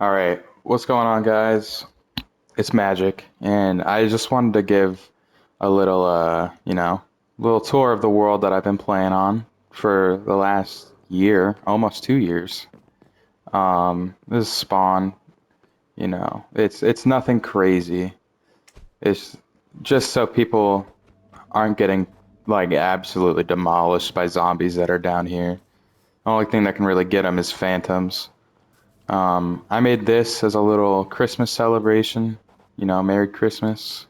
All right, what's going on, guys? It's Magic, and I just wanted to give a little, little tour of the world that I've been playing on for the last year, almost 2 years. This is Spawn. It's nothing crazy. It's just so people aren't getting like absolutely demolished by zombies that are down here. The only thing that can really get them is phantoms. I made this as a little Christmas celebration. Merry Christmas.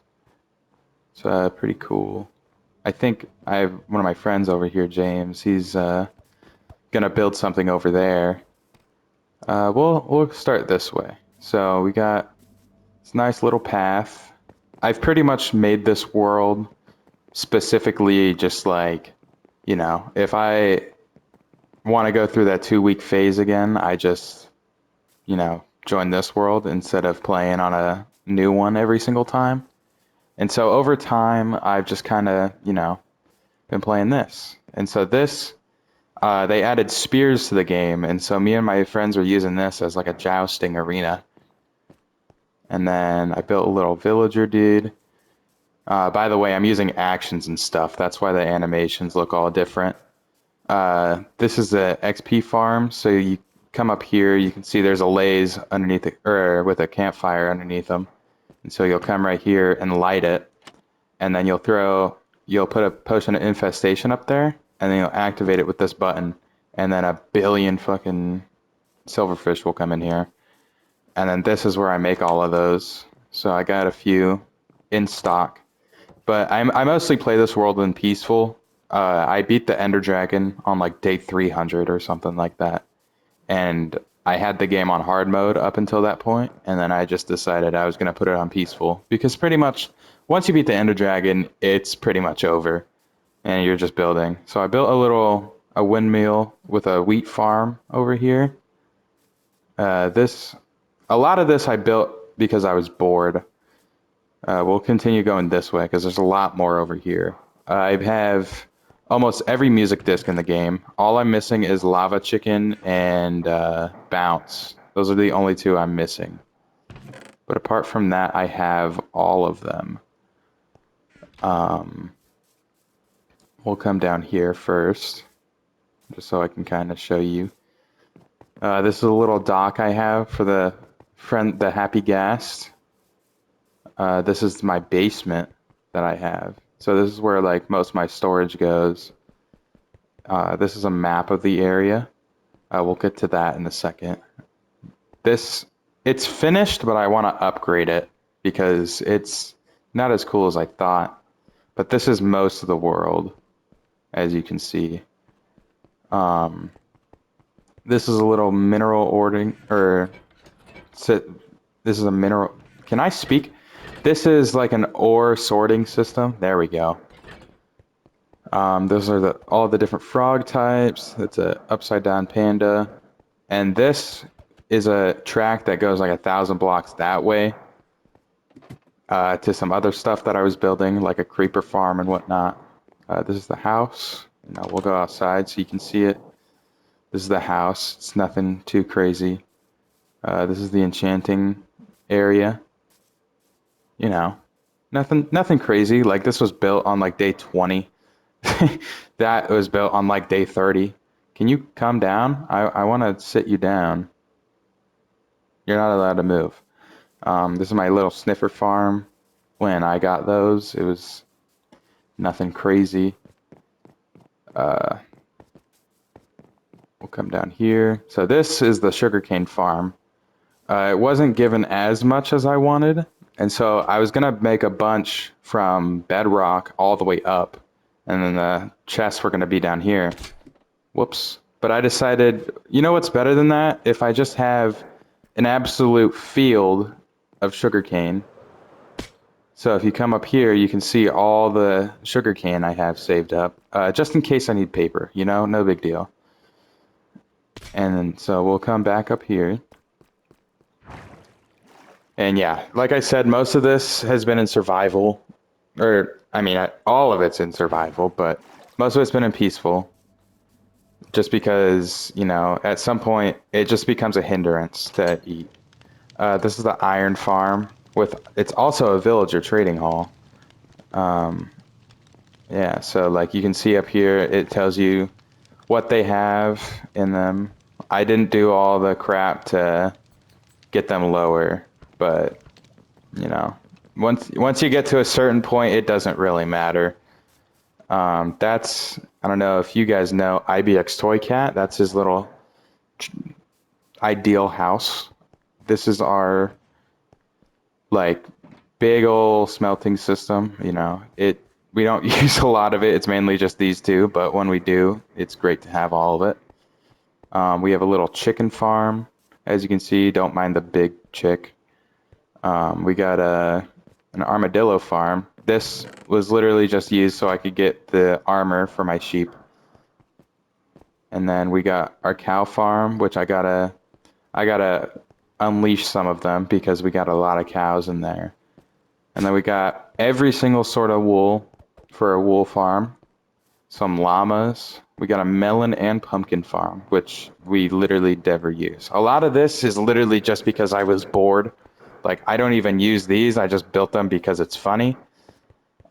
It's pretty cool. I think I have one of my friends over here, James. He's gonna build something over there. We'll start this way. So we got this nice little path. I've pretty much made this world specifically just like, if I want to go through that 2 week phase again, I just join this world instead of playing on a new one every single time. And so over time, I've just kind of, been playing this. And so this, they added spears to the game. And so me and my friends were using this as like a jousting arena. And then I built a little villager dude. By the way, I'm using actions and stuff. That's why the animations look all different. This is the XP farm. So you come up here, you can see there's a laze underneath it, or with a campfire underneath them. And so you'll come right here and light it, and then you'll put a potion of infestation up there, and then you'll activate it with this button, and then a billion fucking silverfish will come in here. And then this is where I make all of those. So I got a few in stock, but I mostly play this world in peaceful. I beat the Ender Dragon on like day 300 or something like that, and I had the game on hard mode up until that point, and then I just decided I was going to put it on peaceful because pretty much once you beat the Ender Dragon, it's pretty much over, and you're just building. So I built a windmill with a wheat farm over here. This a lot of this I built because I was bored. We'll continue going this way because there's a lot more over here. I have almost every music disc in the game. All I'm missing is Lava Chicken and Bounce. Those are the only two I'm missing. But apart from that, I have all of them. We'll come down here first, just so I can kind of show you. This is a little dock I have for the happy guest. This is my basement that I have. So this is where like most of my storage goes. This is a map of the area. We'll get to that in a second. It's finished, but I want to upgrade it because it's not as cool as I thought. But this is most of the world, as you can see. This is a little mineral ordering, this is a mineral. Can I speak? This is like an ore sorting system. There we go. Those are all the different frog types. It's a upside down panda. And this is a track that goes like 1,000 blocks that way to some other stuff that I was building, like a creeper farm and whatnot. This is the house. We'll go outside so you can see it. This is the house. It's nothing too crazy. This is the enchanting area. Nothing crazy. Like this was built on like day 20. That was built on like day 30. Can you come down? I want to sit you down. You're not allowed to move. This is my little sniffer farm. When I got those, it was nothing crazy. We'll come down here. So this is the sugarcane farm. It wasn't given as much as I wanted, and so I was gonna make a bunch from Bedrock all the way up, and then the chests were gonna be down here. Whoops. But I decided, you know what's better than that? If I just have an absolute field of sugarcane. So if you come up here, you can see all the sugarcane I have saved up, just in case I need paper, no big deal. And then, so we'll come back up here. And yeah, like I said, most of this has been in survival. All of it's in survival, but most of it's been in peaceful. Just because, at some point, it just becomes a hindrance to eat. This is the iron farm with, it's also a villager trading hall. Yeah, so like you can see up here, it tells you what they have in them. I didn't do all the crap to get them lower, but you know, once you get to a certain point, it doesn't really matter. That's, I don't know if you guys know IBX Toy Cat. That's his little ideal house. This is our like big old smelting system. You know, it we don't use a lot of it. It's mainly just these two, but when we do, it's great to have all of it. We have a little chicken farm, as you can see. Don't mind the big chick. We got an armadillo farm. This was literally just used so I could get the armor for my sheep. And then we got our cow farm, which I gotta unleash some of them because we got a lot of cows in there. And then we got every single sort of wool for a wool farm. Some llamas. We got a melon and pumpkin farm, which we literally never use. A lot of this is literally just because I was bored. Like, I don't even use these. I just built them because it's funny.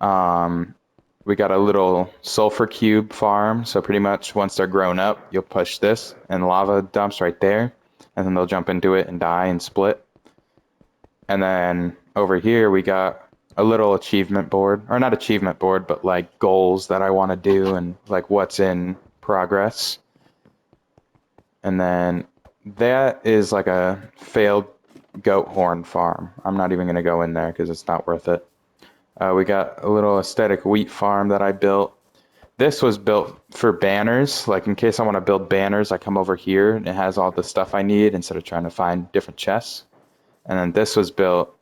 We got a little sulfur cube farm. So pretty much once they're grown up, you'll push this and lava dumps right there. And then they'll jump into it and die and split. And then over here, we got a little achievement board, or not achievement board, but like goals that I want to do and like what's in progress. And then that is like a failed goat horn farm. I'm not even going to go in there because it's not worth it. We got a little aesthetic wheat farm that I built. This was built for banners. Like in case I want to build banners, I come over here and it has all the stuff I need instead of trying to find different chests. And then this was built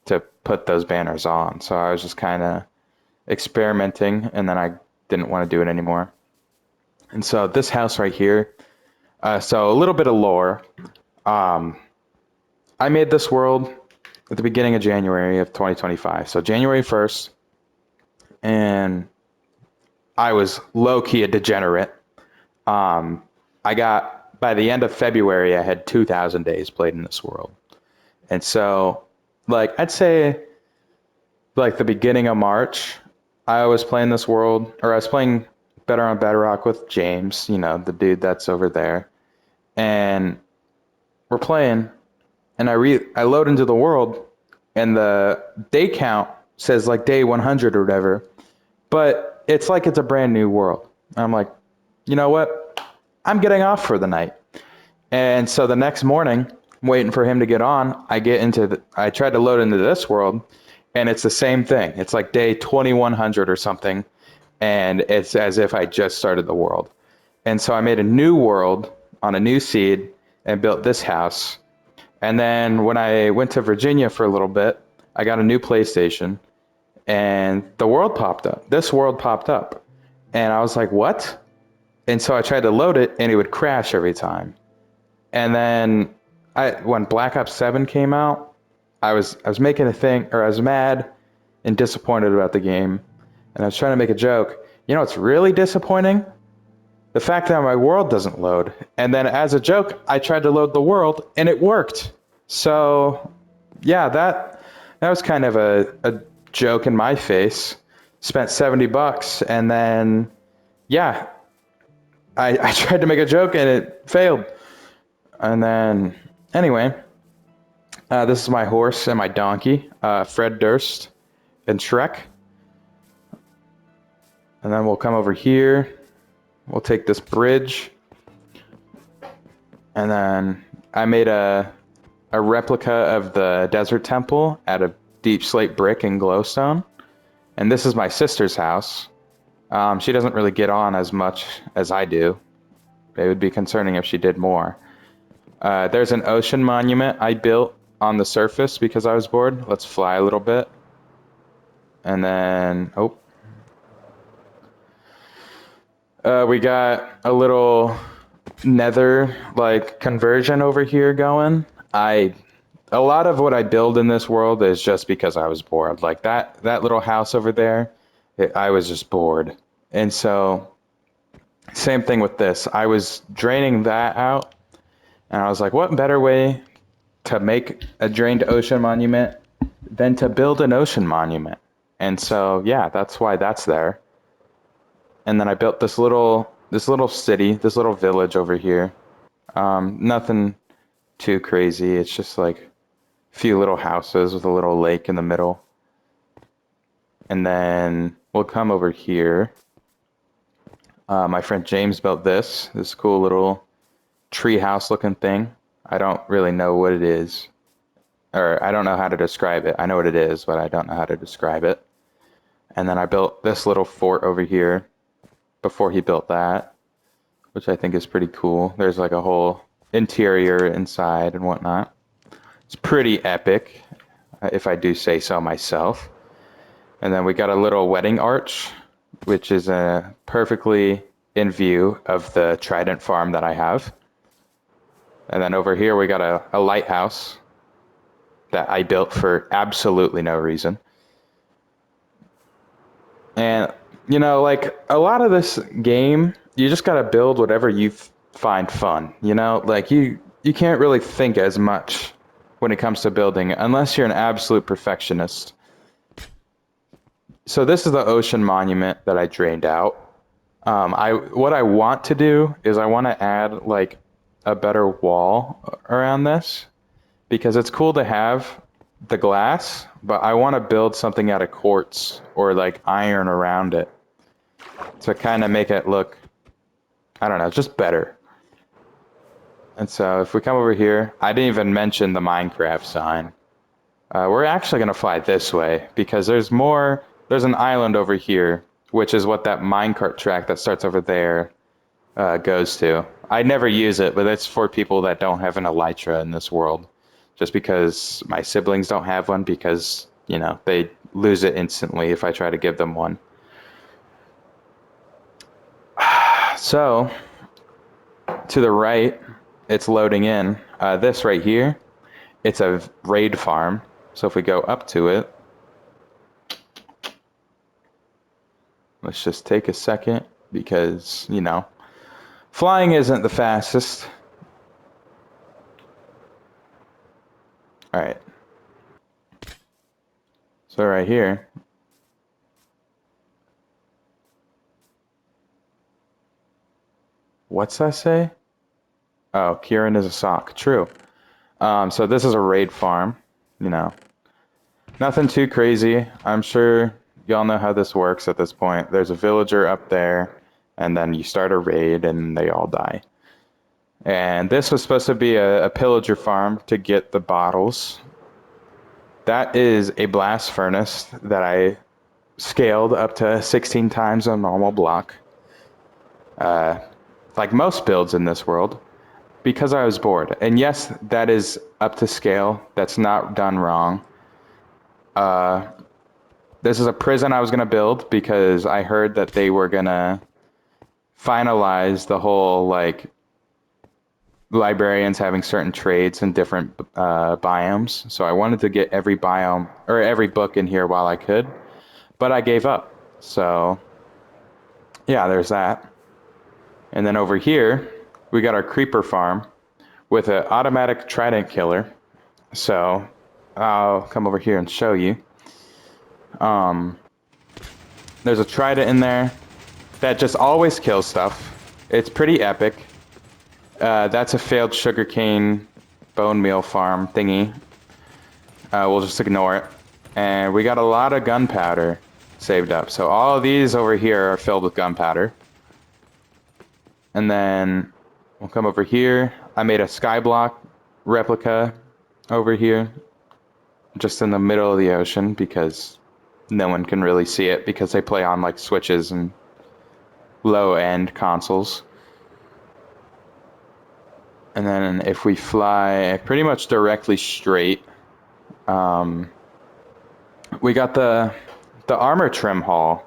to put those banners on. So I was just kind of experimenting, and then I didn't want to do it anymore. And so this house right here, so a little bit of lore. I made this world at the beginning of January of 2025. So January 1st, and I was low-key a degenerate. I got, by the end of February, I had 2,000 days played in this world. And so, like, I'd say, like, the beginning of March, I was playing this world, or I was playing Better on Bedrock with James, you know, the dude that's over there. And we're playing, and I load into the world, and the day count says, like, day 100 or whatever. But it's like it's a brand new world. And I'm like, you know what? I'm getting off for the night. And so the next morning, waiting for him to get on, I tried to load into this world, and it's the same thing. It's like day 2100 or something, and it's as if I just started the world. And so I made a new world on a new seed and built this house. And then when I went to Virginia for a little bit, I got a new PlayStation, and the world popped up. This world popped up. And I was like, what? And so I tried to load it, and it would crash every time. And then when Black Ops 7 came out, I was making a thing, or I was mad and disappointed about the game. And I was trying to make a joke. You know what's really disappointing? The fact that my world doesn't load. And then as a joke, I tried to load the world, and it worked. So, yeah, that was kind of a joke in my face. Spent $70, and then, yeah, I tried to make a joke, and it failed. And then, anyway, this is my horse and my donkey, Fred Durst and Shrek. And then we'll come over here. We'll take this bridge. And then I made a replica of the desert temple out of deep slate brick and glowstone. And this is my sister's house. She doesn't really get on as much as I do. It would be concerning if she did more. There's an ocean monument I built on the surface because I was bored. Let's fly a little bit. And then, we got a little nether like conversion over here going. A lot of what I build in this world is just because I was bored. Like that little house over there, I was just bored. And so same thing with this. I was draining that out, and I was like, what better way to make a drained ocean monument than to build an ocean monument. And so, yeah, that's why that's there. And then I built this little city, this little village over here. Nothing too crazy. It's just like a few little houses with a little lake in the middle. And then we'll come over here. My friend James built this cool little tree house looking thing. I don't really know what it is, or I don't know how to describe it. I know what it is, but I don't know how to describe it. And then I built this little fort over here before he built that, which I think is pretty cool. There's like a whole interior inside and whatnot. It's pretty epic, if I do say so myself. And then we got a little wedding arch, which is perfectly in view of the trident farm that I have. And then over here we got a lighthouse that I built for absolutely no reason. And, you know, like a lot of this game, you just got to build whatever you find fun, you know? Like you can't really think as much when it comes to building unless you're an absolute perfectionist. So this is the ocean monument that I drained out. What I want to do is I want to add like a better wall around this because it's cool to have the glass, but I want to build something out of quartz or like iron around it to kind of make it look, I don't know, just better. And so if we come over here, I didn't even mention the Minecraft sign. We're actually going to fly this way because there's an island over here, which is what that minecart track that starts over there goes to. I never use it, but it's for people that don't have an elytra in this world. Just because my siblings don't have one because, you know, they lose it instantly if I try to give them one. So, to the right, it's loading in. This right here, it's a raid farm. So if we go up to it, let's just take a second because, you know, flying isn't the fastest. All right. So right here, what's that say? Oh, Kieran is a sock. True. So this is a raid farm, you know. Nothing too crazy. I'm sure y'all know how this works at this point. There's a villager up there, and then you start a raid, and they all die. And this was supposed to be a pillager farm to get the bottles. That is a blast furnace that I scaled up to 16 times a normal block. Like most builds in this world, because I was bored. And yes, that is up to scale. That's not done wrong. This is a prison I was going to build because I heard that they were going to finalize the whole, like, librarians having certain trades in different biomes. So I wanted to get every biome, or every book in here while I could, but I gave up. So, yeah, there's that. And then over here, we got our creeper farm with an automatic trident killer. So I'll come over here and show you. There's a trident in there that just always kills stuff. It's pretty epic. That's a failed sugarcane bone meal farm thingy. We'll just ignore it. And we got a lot of gunpowder saved up. So all of these over here are filled with gunpowder. And then we'll come over here. I made a skyblock replica over here, just in the middle of the ocean because no one can really see it because they play on like Switches and low-end consoles. And then if we fly pretty much directly straight, we got the armor trim hall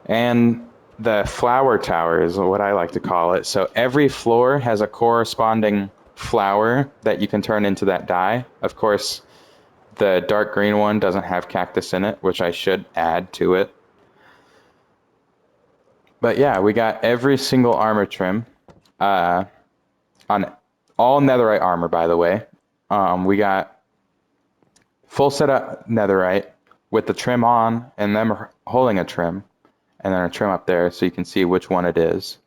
and the flower tower is what I like to call it. So every floor has a corresponding flower that you can turn into that dye. Of course, the dark green one doesn't have cactus in it, which I should add to it. But yeah, we got every single armor trim on all netherite armor, by the way. We got full set of netherite with the trim on and them holding a trim, and then a trim up there so you can see which one it is.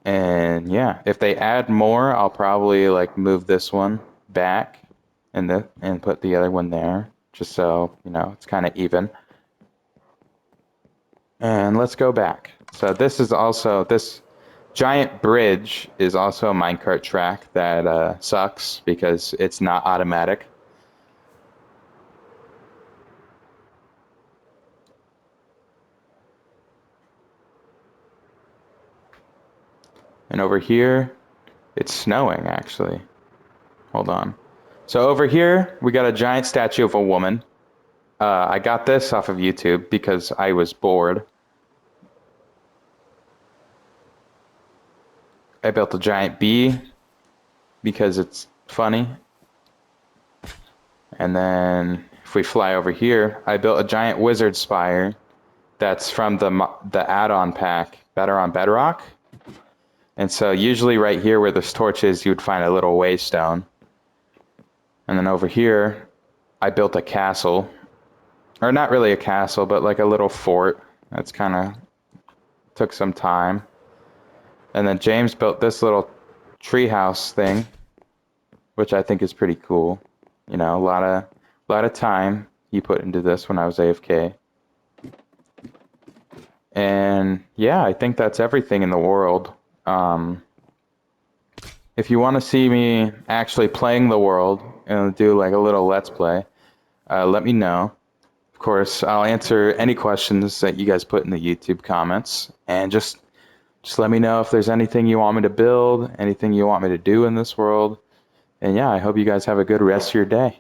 And yeah, if they add more, I'll probably like move this one back and put the other one there, just so you know it's kind of even. And let's go back. So this giant bridge is also a minecart track that sucks because it's not automatic. And over here, it's snowing actually. Hold on. So over here, we got a giant statue of a woman. I got this off of YouTube because I was bored. I built a giant bee because it's funny. And then if we fly over here, I built a giant wizard spire that's from the add-on pack, Better on Bedrock. And so usually right here where this torch is, you would find a little waystone. And then over here, I built a castle. Or not really a castle, but like a little fort. That's kind of took some time. And then James built this little treehouse thing, which I think is pretty cool. You know, a lot of time he put into this when I was AFK. And yeah, I think that's everything in the world. If you want to see me actually playing the world and do like a little let's play, let me know. Of course, I'll answer any questions that you guys put in the YouTube comments, and just let me know if there's anything you want me to build, anything you want me to do in this world. And yeah, I hope you guys have a good rest of your day.